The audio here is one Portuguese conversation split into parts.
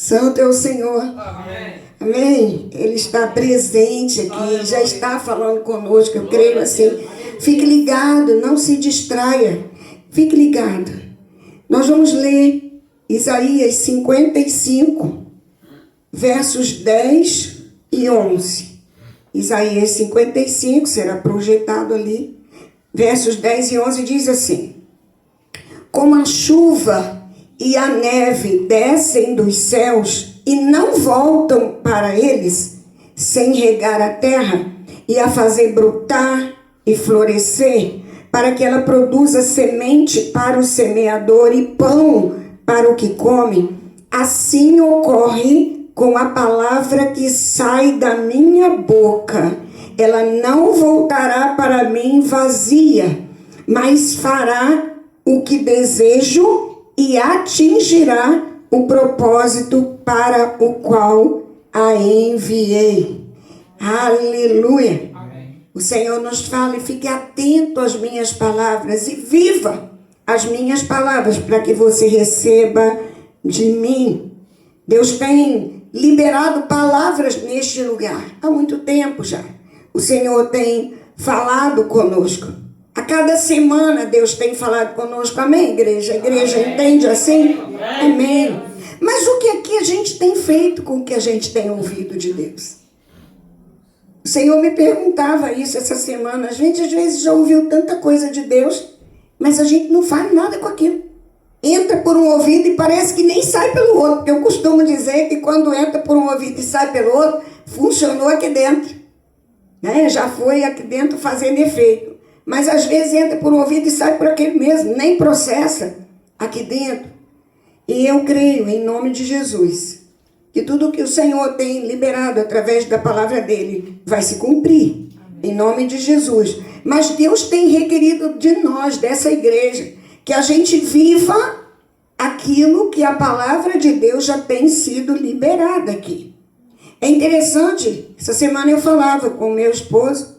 Santo é o Senhor. Amém. Amém. Ele está presente aqui, já está falando conosco, eu creio assim. Fique ligado, não se distraia. Fique ligado. Nós vamos ler Isaías 55, versos 10 e 11. Isaías 55 será projetado ali. Versos 10 e 11 diz assim: como a chuva e a neve descem dos céus e não voltam para eles, sem regar a terra e a fazer brotar e florescer, para que ela produza semente para o semeador e pão para o que come, assim ocorre com a palavra que sai da minha boca. Ela não voltará para mim vazia, mas fará o que desejo e atingirá o propósito para o qual a enviei. Aleluia! Amém. O Senhor nos fala e fique atento às minhas palavras e viva as minhas palavras para que você receba de mim. Deus tem liberado palavras neste lugar há muito tempo já. O Senhor tem falado conosco. A cada semana Deus tem falado conosco. Amém, igreja? A igreja entende assim? Amém. Mas o que aqui a gente tem feito com o que a gente tem ouvido de Deus? O Senhor me perguntava isso essa semana. A gente às vezes já ouviu tanta coisa de Deus, mas a gente não faz nada com aquilo. Entra por um ouvido e parece que nem sai pelo outro. Porque eu costumo dizer que quando entra por um ouvido e sai pelo outro, funcionou aqui dentro. Né? Já foi aqui dentro fazendo efeito. Mas às vezes entra por um ouvido e sai por aquele mesmo. Nem processa aqui dentro. E eu creio, em nome de Jesus, que tudo que o Senhor tem liberado através da palavra dele vai se cumprir. Em nome de Jesus. Mas Deus tem requerido de nós, dessa igreja, que a gente viva aquilo que a palavra de Deus já tem sido liberada aqui. É interessante, essa semana eu falava com o meu esposo,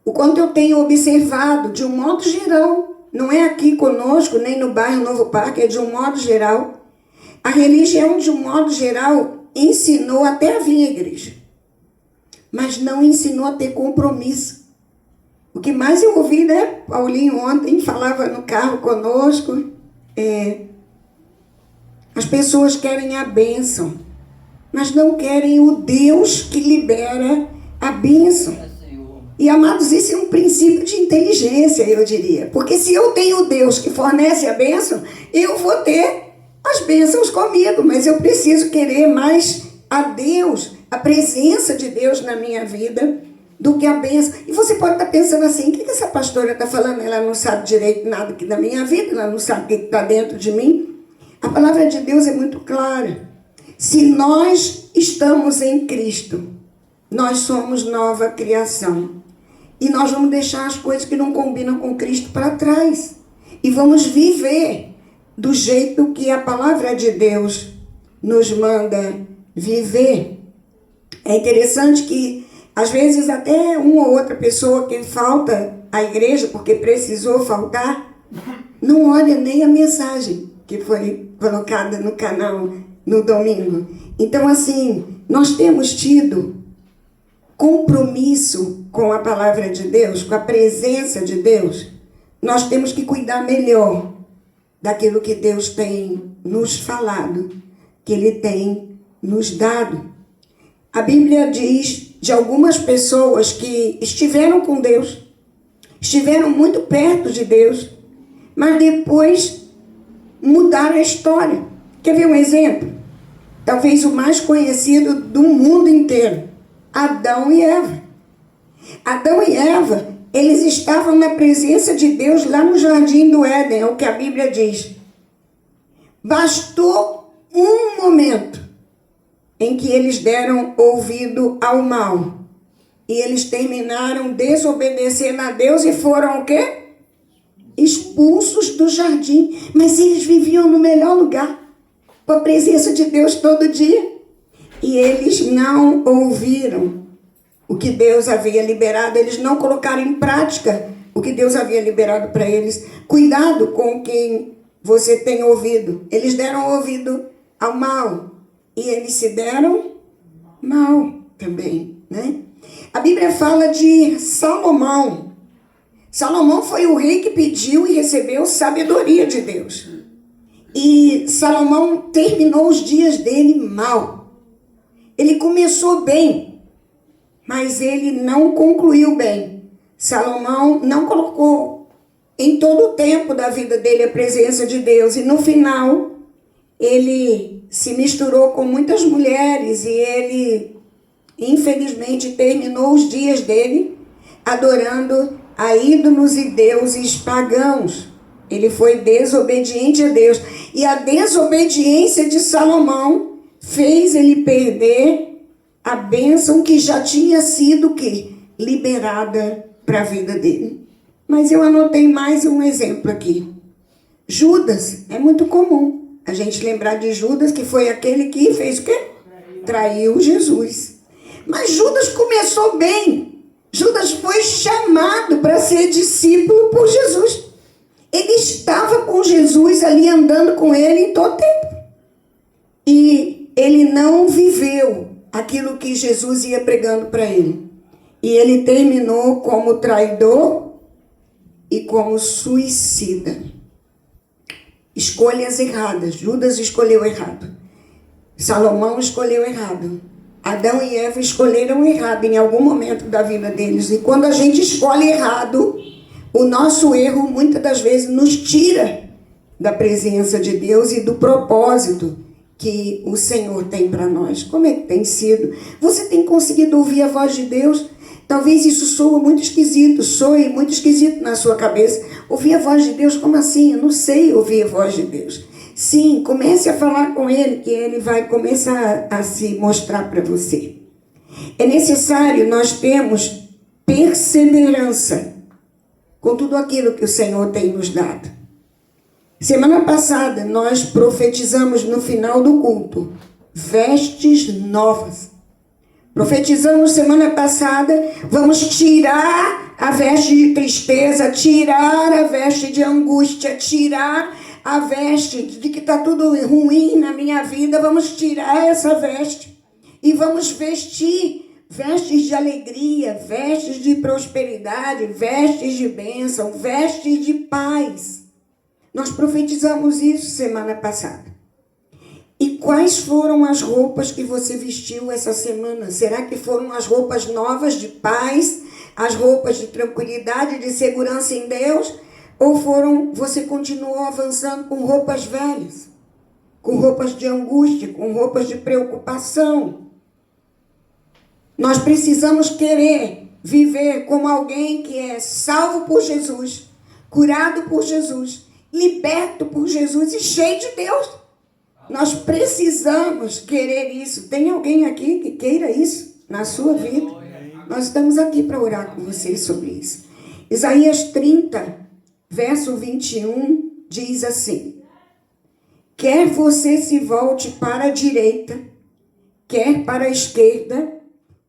o quanto eu tenho observado, de um modo geral, não é aqui conosco, nem no bairro Novo Parque, é de um modo geral. A religião, de um modo geral, ensinou até a vir à igreja, mas não ensinou a ter compromisso. O que mais eu ouvi, né? Paulinho ontem falava no carro conosco, as pessoas querem a bênção, mas não querem o Deus que libera a bênção. E, amados, isso é um princípio de inteligência, eu diria. Porque se eu tenho o Deus que fornece a bênção, eu vou ter as bênçãos comigo. Mas eu preciso querer mais a Deus, a presença de Deus na minha vida, do que a bênção. E você pode estar pensando assim, o que essa pastora está falando? Ela não sabe direito nada aqui da minha vida, ela não sabe o que está dentro de mim. A palavra de Deus é muito clara. Se nós estamos em Cristo, nós somos nova criação. E nós vamos deixar as coisas que não combinam com Cristo para trás. E vamos viver do jeito que a palavra de Deus nos manda viver. É interessante que, às vezes, até uma ou outra pessoa que falta à igreja, porque precisou faltar, não olha nem a mensagem que foi colocada no canal no domingo. Então, assim, nós temos tido compromisso com a palavra de Deus, com a presença de Deus. Nós temos que cuidar melhor daquilo que Deus tem nos falado, que Ele tem nos dado. A Bíblia diz de algumas pessoas que estiveram com Deus, estiveram muito perto de Deus, mas depois mudaram a história. Quer ver um exemplo? Talvez o mais conhecido do mundo inteiro. Adão e Eva. Adão e Eva, eles estavam na presença de Deus lá no Jardim do Éden, é o que a Bíblia diz. Bastou um momento em que eles deram ouvido ao mal. E eles terminaram desobedecendo a Deus e foram o quê? Expulsos do jardim. Mas eles viviam no melhor lugar, com a presença de Deus todo dia. E eles não ouviram o que Deus havia liberado. Eles não colocaram em prática o que Deus havia liberado para eles. Cuidado com quem você tem ouvido. Eles deram ouvido ao mal. e eles se deram mal também, né? A Bíblia fala de Salomão. Salomão foi o rei que pediu e recebeu sabedoria de Deus. E Salomão terminou os dias dele mal. Ele começou bem, mas ele não concluiu bem. Salomão não colocou em todo o tempo da vida dele a presença de Deus. E no final, ele se misturou com muitas mulheres e ele, infelizmente, terminou os dias dele adorando a ídolos e deuses pagãos. Ele foi desobediente a Deus. E a desobediência de Salomão fez ele perder a bênção que já tinha sido liberada para a vida dele. Mas eu anotei mais um exemplo aqui. Judas, é muito comum a gente lembrar de Judas, que foi aquele que fez o quê? Traiu Jesus. Mas Judas começou bem. Judas foi chamado para ser discípulo por Jesus. Ele estava com Jesus ali, andando com ele em todo tempo. E ele não viveu aquilo que Jesus ia pregando para ele. E ele terminou como traidor e como suicida. Escolhas erradas. Judas escolheu errado. Salomão escolheu errado. Adão e Eva escolheram errado em algum momento da vida deles. E quando a gente escolhe errado, o nosso erro muitas das vezes nos tira da presença de Deus e do propósito que o Senhor tem para nós. Como é que tem sido? Você tem conseguido ouvir a voz de Deus? Talvez isso soe muito esquisito na sua cabeça. Ouvir a voz de Deus, como assim? Eu não sei ouvir a voz de Deus. Sim, comece a falar com Ele, que Ele vai começar a se mostrar para você. É necessário nós termos perseverança com tudo aquilo que o Senhor tem nos dado. Semana passada, nós profetizamos no final do culto, vestes novas. Profetizamos semana passada, vamos tirar a veste de tristeza, tirar a veste de angústia, tirar a veste de que está tudo ruim na minha vida. Vamos tirar essa veste e vamos vestir vestes de alegria, vestes de prosperidade, vestes de bênção, vestes de paz. Nós profetizamos isso semana passada. E quais foram as roupas que você vestiu essa semana? Será que foram as roupas novas de paz, as roupas de tranquilidade, de segurança em Deus? Ou você continuou avançando com roupas velhas, com roupas de angústia, com roupas de preocupação? Nós precisamos querer viver como alguém que é salvo por Jesus, curado por Jesus, liberto por Jesus e cheio de Deus. Nós precisamos querer isso. Tem alguém aqui que queira isso na sua vida? Nós estamos aqui para orar com vocês sobre isso. Isaías 30, verso 21, diz assim: quer você se volte para a direita, quer para a esquerda,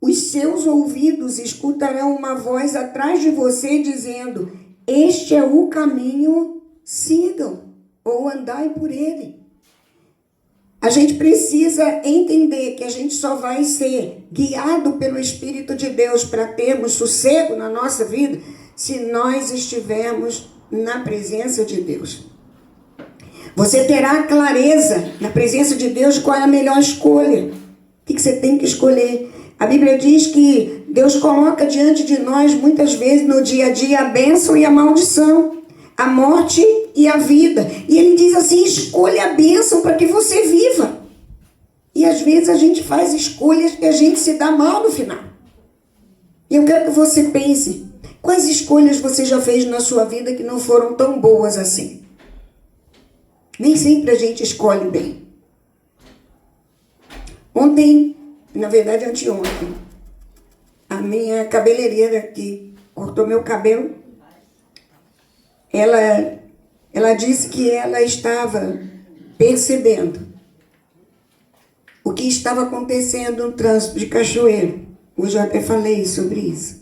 os seus ouvidos escutarão uma voz atrás de você dizendo: este é o caminho, sigam, ou andai por ele. A gente precisa entender que a gente só vai ser guiado pelo Espírito de Deus para termos sossego na nossa vida se nós estivermos na presença de Deus. Você terá clareza na presença de Deus de qual é a melhor escolha. O que você tem que escolher? A Bíblia diz que Deus coloca diante de nós muitas vezes no dia a dia a bênção e a maldição, a morte e a vida. E ele diz assim: escolha a bênção para que você viva. E às vezes a gente faz escolhas que a gente se dá mal no final. E eu quero que você pense, quais escolhas você já fez na sua vida que não foram tão boas assim? Nem sempre a gente escolhe bem. Ontem, na verdade anteontem, a minha cabeleireira que cortou meu cabelo, ela disse que ela estava percebendo o que estava acontecendo no trânsito de Cachoeiro. Hoje eu até falei sobre isso.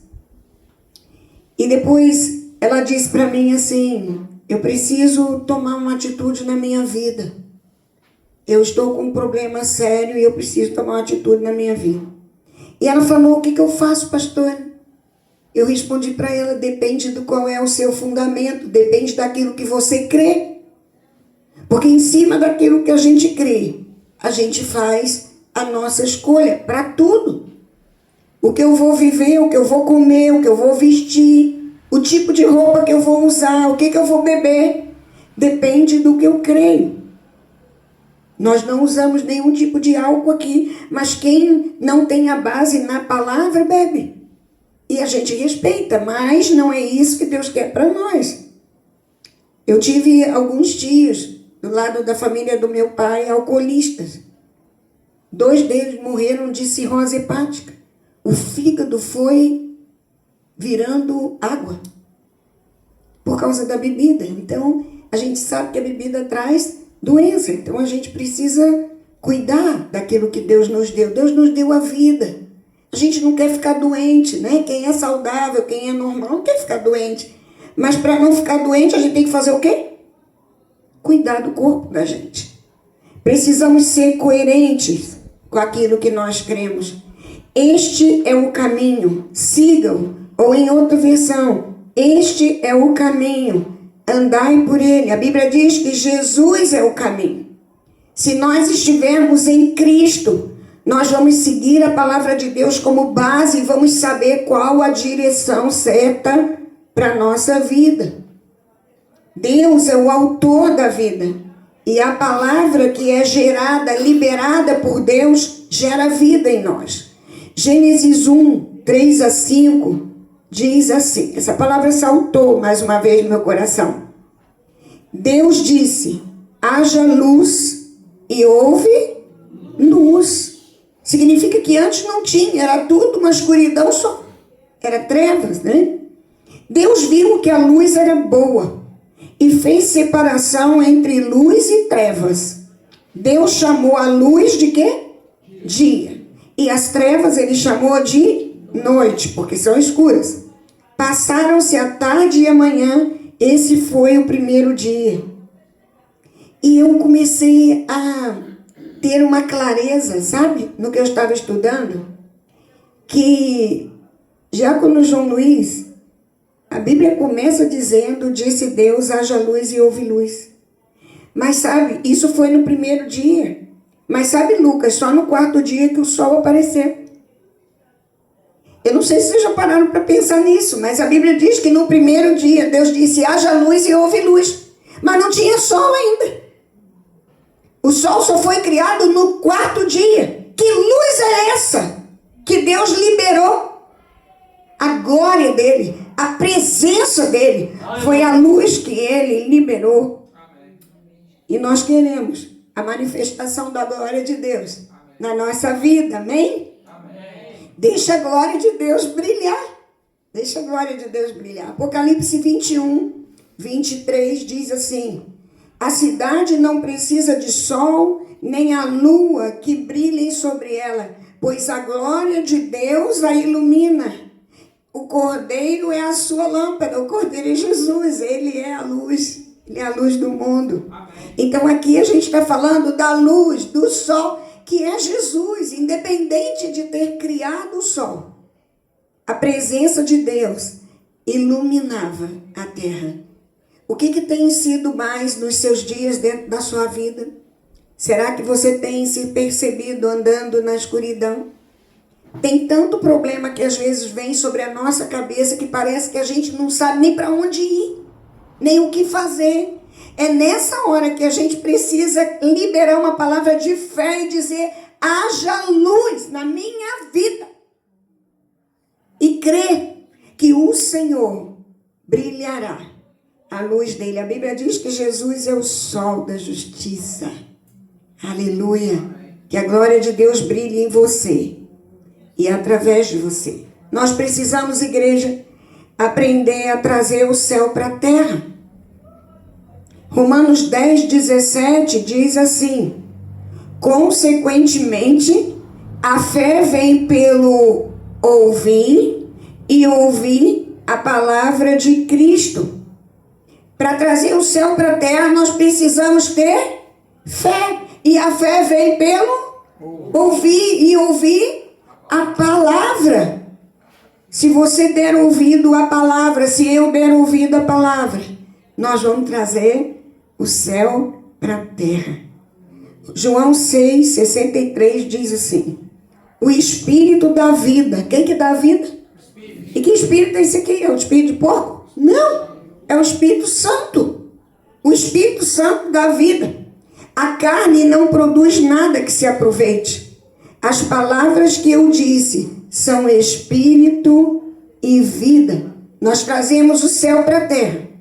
E depois ela disse para mim assim: eu preciso tomar uma atitude na minha vida. eu estou com um problema sério e eu preciso tomar uma atitude na minha vida. E ela falou, o que eu faço, pastora? Eu respondi para ela, depende do qual é o seu fundamento, depende daquilo que você crê. Porque em cima daquilo que a gente crê, a gente faz a nossa escolha para tudo. O que eu vou viver, o que eu vou comer, o que eu vou vestir, o tipo de roupa que eu vou usar, o que eu vou beber, depende do que eu creio. Nós não usamos nenhum tipo de álcool aqui, mas quem não tem a base na palavra, bebe. E a gente respeita, mas não é isso que Deus quer para nós. Eu tive alguns tios do lado da família do meu pai, alcoolistas. 2 deles morreram de cirrose hepática. O fígado foi virando água por causa da bebida. Então, a gente sabe que a bebida traz doença. Então, a gente precisa cuidar daquilo que Deus nos deu. Deus nos deu a vida. A gente não quer ficar doente, né? Quem é saudável, quem é normal, não quer ficar doente. Mas para não ficar doente, a gente tem que fazer o quê? Cuidar do corpo da gente. Precisamos ser coerentes com aquilo que nós cremos. Este é o caminho, sigam. Ou em outra versão, este é o caminho, andai por ele. A Bíblia diz que Jesus é o caminho. Se nós estivermos em Cristo, nós vamos seguir a palavra de Deus como base e vamos saber qual a direção certa para a nossa vida. Deus é o autor da vida. E a palavra que é gerada, liberada por Deus, gera vida em nós. Gênesis 1, 3 a 5, diz assim, essa palavra saltou mais uma vez no meu coração. Deus disse, haja luz e houve luz. Significa que antes não tinha, era tudo uma escuridão só. Era trevas, né? Deus viu que a luz era boa e fez separação entre luz e trevas. Deus chamou a luz de quê? Dia. E as trevas ele chamou de noite, porque são escuras. Passaram-se a tarde e a manhã, esse foi o primeiro dia. E eu comecei a ter uma clareza, sabe, no que eu estava estudando, que já quando João Luiz, a Bíblia começa dizendo, disse Deus, haja luz e houve luz. Mas sabe, isso foi no primeiro dia. Mas sabe, Lucas, só no 4º dia que o sol apareceu. Eu não sei se vocês já pararam para pensar nisso, mas a Bíblia diz que no primeiro dia Deus disse, haja luz e houve luz. Mas não tinha sol ainda. O sol só foi criado no 4º dia. Que luz é essa que Deus liberou? A glória dele, a presença dele, foi a luz que ele liberou. E nós queremos a manifestação da glória de Deus na nossa vida, amém? Deixa a glória de Deus brilhar. Deixa a glória de Deus brilhar. Apocalipse 21, 23 diz assim, a cidade não precisa de sol, nem a lua que brilhem sobre ela, pois a glória de Deus a ilumina. O Cordeiro é a sua lâmpada, o Cordeiro é Jesus, ele é a luz, ele é a luz do mundo. Amém. Então aqui a gente está falando da luz, do sol, que é Jesus, independente de ter criado o sol. A presença de Deus iluminava a terra. O que tem sido mais nos seus dias dentro da sua vida? Será que você tem se percebido andando na escuridão? Tem tanto problema que às vezes vem sobre a nossa cabeça que parece que a gente não sabe nem para onde ir, nem o que fazer. É nessa hora que a gente precisa liberar uma palavra de fé e dizer, haja luz na minha vida. E crer que o Senhor brilhará a luz dele. A Bíblia diz que Jesus é o sol da justiça. Aleluia. Que a glória de Deus brilhe em você e através de você. Nós precisamos, igreja, aprender a trazer o céu para a terra. Romanos 10, 17 diz assim, consequentemente, a fé vem pelo ouvir e ouvir a palavra de Cristo. Para trazer o céu para a terra, nós precisamos ter fé. E a fé vem pelo ouvir, e ouvir a palavra. Se você der ouvido à palavra, se eu der ouvido à palavra, nós vamos trazer o céu para a terra. João 6:63 diz assim: o Espírito dá vida. Quem que dá vida? E que Espírito é esse aqui? É o Espírito de porco? Não, é o Espírito Santo. O Espírito Santo dá vida. A carne não produz nada que se aproveite. As palavras que eu disse são espírito e vida. Nós trazemos o céu para a terra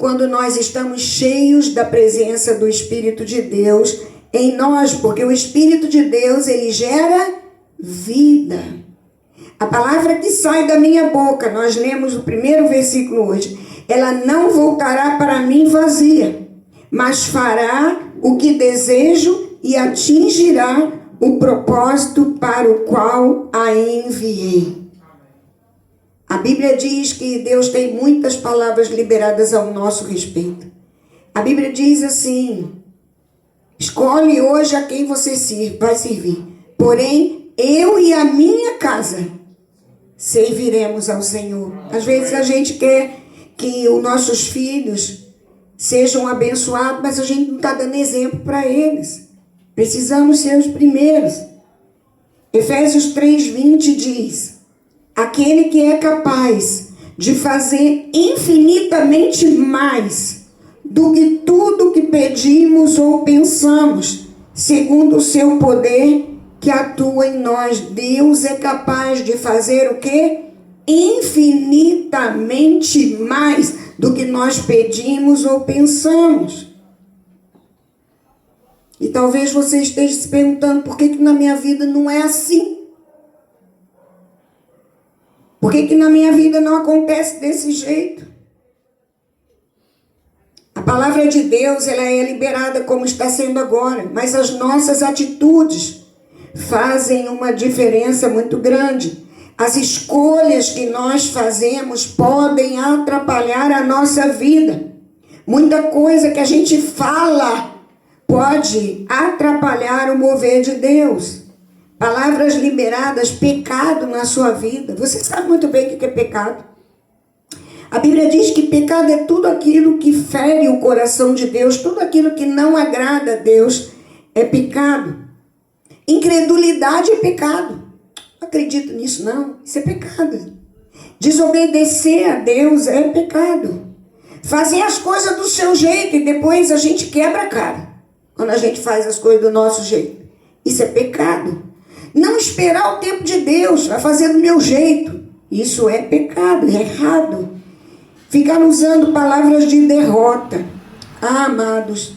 quando nós estamos cheios da presença do Espírito de Deus em nós, porque o Espírito de Deus, ele gera vida. A palavra que sai da minha boca, nós lemos o primeiro versículo hoje, ela não voltará para mim vazia, mas fará o que desejo e atingirá o propósito para o qual a enviei. A Bíblia diz que Deus tem muitas palavras liberadas ao nosso respeito. A Bíblia diz assim: escolhe hoje a quem você vai servir. Porém, eu e a minha casa serviremos ao Senhor. Às vezes a gente quer que os nossos filhos sejam abençoados, mas a gente não está dando exemplo para eles. Precisamos ser os primeiros. Efésios 3:20 diz: aquele que é capaz de fazer infinitamente mais do que tudo que pedimos ou pensamos, segundo o seu poder que atua em nós. Deus é capaz de fazer o quê? Infinitamente mais do que nós pedimos ou pensamos. E talvez você esteja se perguntando: por que na minha vida não é assim? Por que na minha vida não acontece desse jeito? A palavra de Deus, ela é liberada como está sendo agora, mas as nossas atitudes fazem uma diferença muito grande. As escolhas que nós fazemos podem atrapalhar a nossa vida. Muita coisa que a gente fala pode atrapalhar o mover de Deus. Palavras liberadas, pecado na sua vida. Você sabe muito bem o que é pecado. A Bíblia diz que pecado é tudo aquilo que fere o coração de Deus, tudo aquilo que não agrada a Deus é pecado. Incredulidade é pecado. Não acredito nisso, não. Isso é pecado. Desobedecer a Deus é pecado. Fazer as coisas do seu jeito e depois a gente quebra a cara quando a gente faz as coisas do nosso jeito. Isso é pecado. Não esperar o tempo de Deus, vai fazer do meu jeito. Isso é pecado, é errado. Ficar usando palavras de derrota. Ah, amados,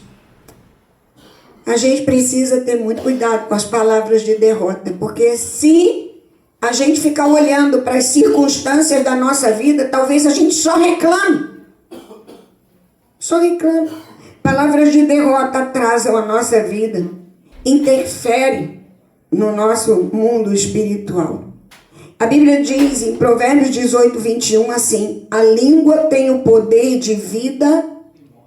a gente precisa ter muito cuidado com as palavras de derrota, porque se a gente ficar olhando para as circunstâncias da nossa vida, talvez a gente só reclame. Só reclame. Palavras de derrota atrasam a nossa vida, interferem no nosso mundo espiritual. A Bíblia diz em Provérbios 18:21 assim: a língua tem o poder de vida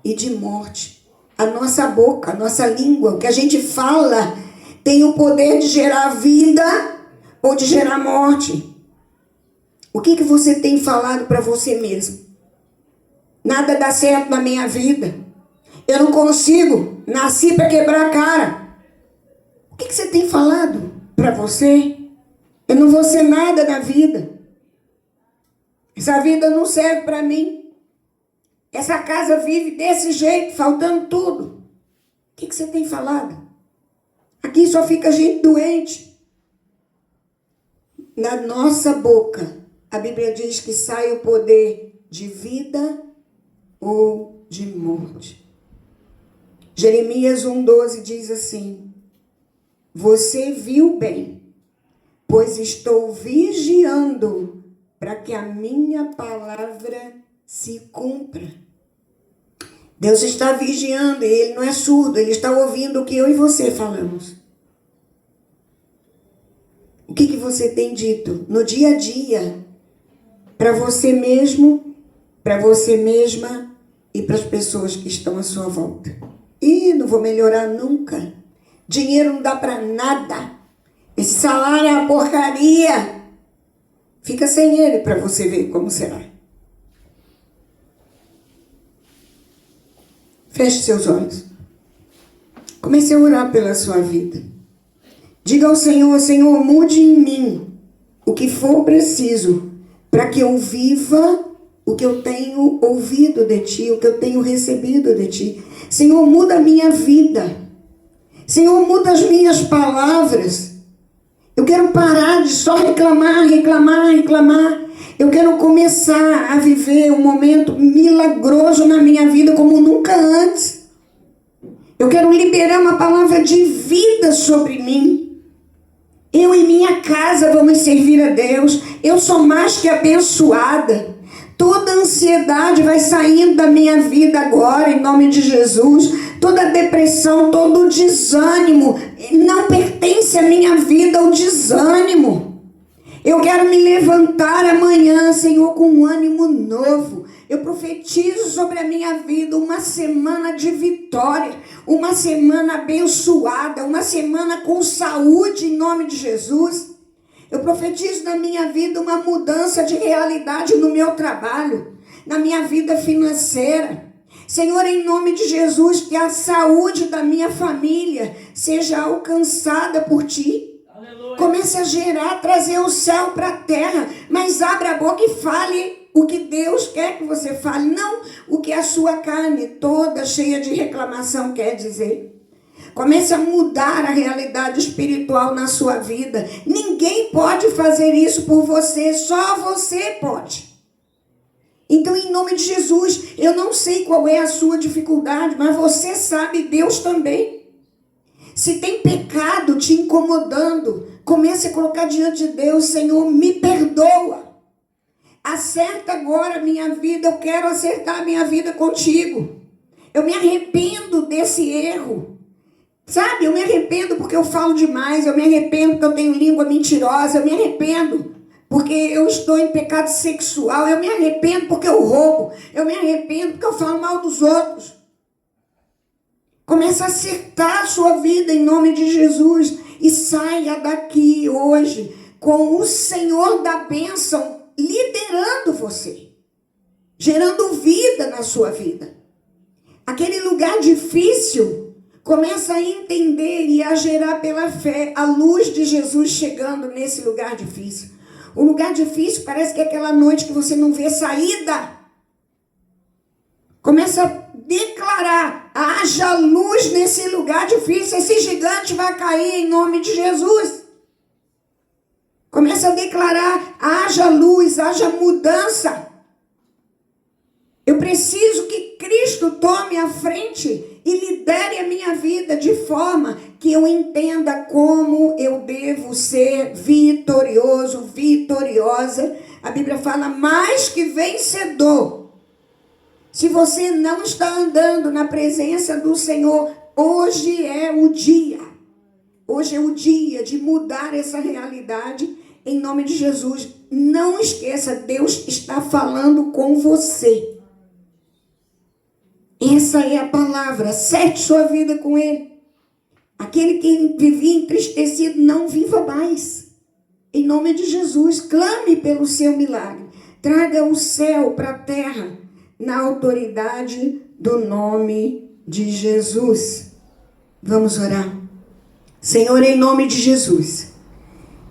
e de morte. A nossa boca, a nossa língua, o que a gente fala, tem o poder de gerar vida ou de gerar morte. O que você tem falado para você mesmo? Nada dá certo na minha vida. Eu não consigo. Nasci para quebrar a cara. O que você tem falado para você? Eu não vou ser nada na vida. Essa vida não serve para mim. Essa casa vive desse jeito, faltando tudo. O que você tem falado? Aqui só fica gente doente. Na nossa boca, a Bíblia diz que sai o poder de vida ou de morte. Jeremias 1:12 diz assim: você viu bem, pois estou vigiando para que a minha palavra se cumpra. Deus está vigiando e Ele não é surdo, Ele está ouvindo o que eu e você falamos. O que você tem dito no dia a dia para você mesmo, para você mesma e para as pessoas que estão à sua volta? Não vou melhorar nunca. Dinheiro não dá para nada. Esse salário é uma porcaria. Fica sem ele para você ver como será. Feche seus olhos. Comece a orar pela sua vida. Diga ao Senhor, Senhor, mude em mim o que for preciso para que eu viva o que eu tenho ouvido de Ti, o que eu tenho recebido de Ti. Senhor, muda a minha vida. Senhor, muda as minhas palavras. Eu quero parar de só reclamar. Eu quero começar a viver um momento milagroso na minha vida como nunca antes. Eu quero liberar uma palavra de vida sobre mim. Eu e minha casa vamos servir a Deus. Eu sou mais que abençoada. Toda ansiedade vai saindo da minha vida agora, em nome de Jesus. Toda depressão, todo desânimo, não pertence à minha vida o desânimo. Eu quero me levantar amanhã, Senhor, com um ânimo novo. Eu profetizo sobre a minha vida uma semana de vitória, uma semana abençoada, uma semana com saúde em nome de Jesus. Eu profetizo na minha vida uma mudança de realidade no meu trabalho, na minha vida financeira. Senhor, em nome de Jesus, que a saúde da minha família seja alcançada por Ti. Aleluia. Comece a gerar, trazer o céu para a terra, mas abra a boca e fale o que Deus quer que você fale, não o que a sua carne toda cheia de reclamação quer dizer. Comece a mudar a realidade espiritual na sua vida. Ninguém pode fazer isso por você, só você pode. Então, em nome de Jesus, eu não sei qual é a sua dificuldade, mas você sabe, Deus também. Se tem pecado te incomodando, comece a colocar diante de Deus, Senhor, me perdoa. Acerta agora a minha vida, eu quero acertar a minha vida contigo. Eu me arrependo desse erro. Sabe, eu me arrependo porque eu falo demais, eu me arrependo porque eu tenho língua mentirosa, eu me arrependo porque eu estou em pecado sexual, eu me arrependo porque eu roubo, eu me arrependo porque eu falo mal dos outros. Comece a acertar a sua vida em nome de Jesus e saia daqui hoje com o Senhor da bênção liderando você, gerando vida na sua vida. Aquele lugar difícil, começa a entender e a gerar pela fé a luz de Jesus chegando nesse lugar difícil. O lugar difícil parece que é aquela noite que você não vê saída. Começa a declarar, haja luz nesse lugar difícil, esse gigante vai cair em nome de Jesus. Começa a declarar, haja luz, haja mudança. Eu preciso que Cristo tome a frente e lidere a minha vida de forma que eu entenda como eu devo ser vitorioso, vitoriosa. A Bíblia fala mais que vencedor. Se você não está andando na presença do Senhor, hoje é o dia. Hoje é o dia de mudar essa realidade em nome de Jesus. Não esqueça, Deus está falando com você. Essa é a palavra. Acerte sua vida com Ele. Aquele que vivia entristecido, não viva mais. Em nome de Jesus, clame pelo seu milagre. Traga o céu para a terra, na autoridade do nome de Jesus. Vamos orar. Senhor, em nome de Jesus,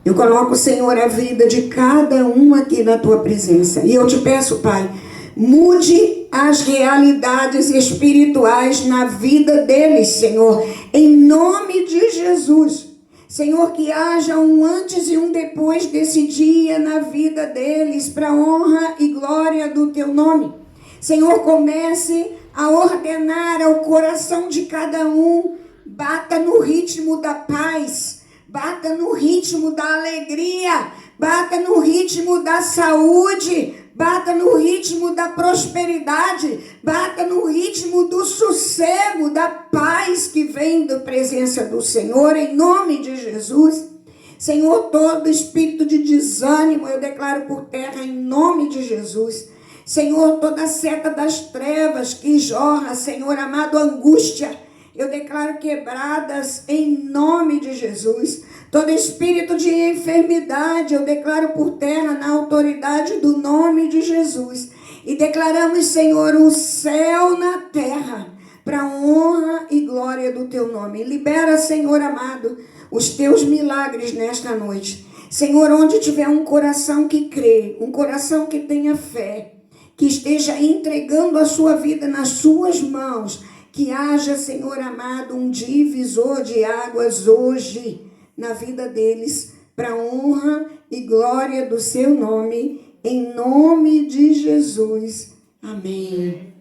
eu coloco, Senhor, a vida de cada um aqui na Tua presença. E eu te peço, Pai, mude as realidades espirituais na vida deles, Senhor, em nome de Jesus. Senhor, que haja um antes e um depois desse dia na vida deles, para honra e glória do Teu nome. Senhor, comece a ordenar ao coração de cada um, bata no ritmo da paz, bata no ritmo da alegria, bata no ritmo da saúde, bata no ritmo da prosperidade, bata no ritmo do sossego, da paz que vem da presença do Senhor, em nome de Jesus. Senhor, todo espírito de desânimo eu declaro por terra em nome de Jesus. Senhor, toda seta das trevas que jorra, Senhor amado, angústia, eu declaro quebradas em nome de Jesus. Todo espírito de enfermidade, eu declaro por terra na autoridade do nome de Jesus. E declaramos, Senhor, o céu na terra, para a honra e glória do teu nome. Libera, Senhor amado, os teus milagres nesta noite. Senhor, onde tiver um coração que crê, um coração que tenha fé, que esteja entregando a sua vida nas suas mãos, que haja, Senhor amado, um divisor de águas hoje na vida deles, para a honra e glória do seu nome, em nome de Jesus. Amém.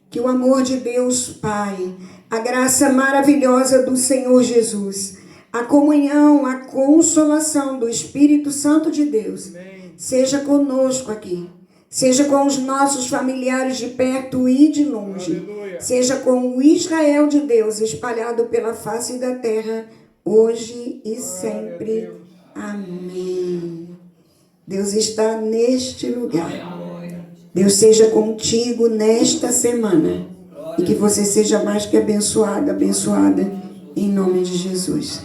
Que o amor de Deus Pai, a graça maravilhosa do Senhor Jesus, a comunhão, a consolação do Espírito Santo de Deus, seja conosco aqui. Seja com os nossos familiares de perto e de longe. Aleluia. Seja com o Israel de Deus espalhado pela face da terra, hoje e sempre. Amém. Deus está neste lugar. Deus seja contigo nesta semana. E que você seja mais que abençoada, abençoada, em nome de Jesus.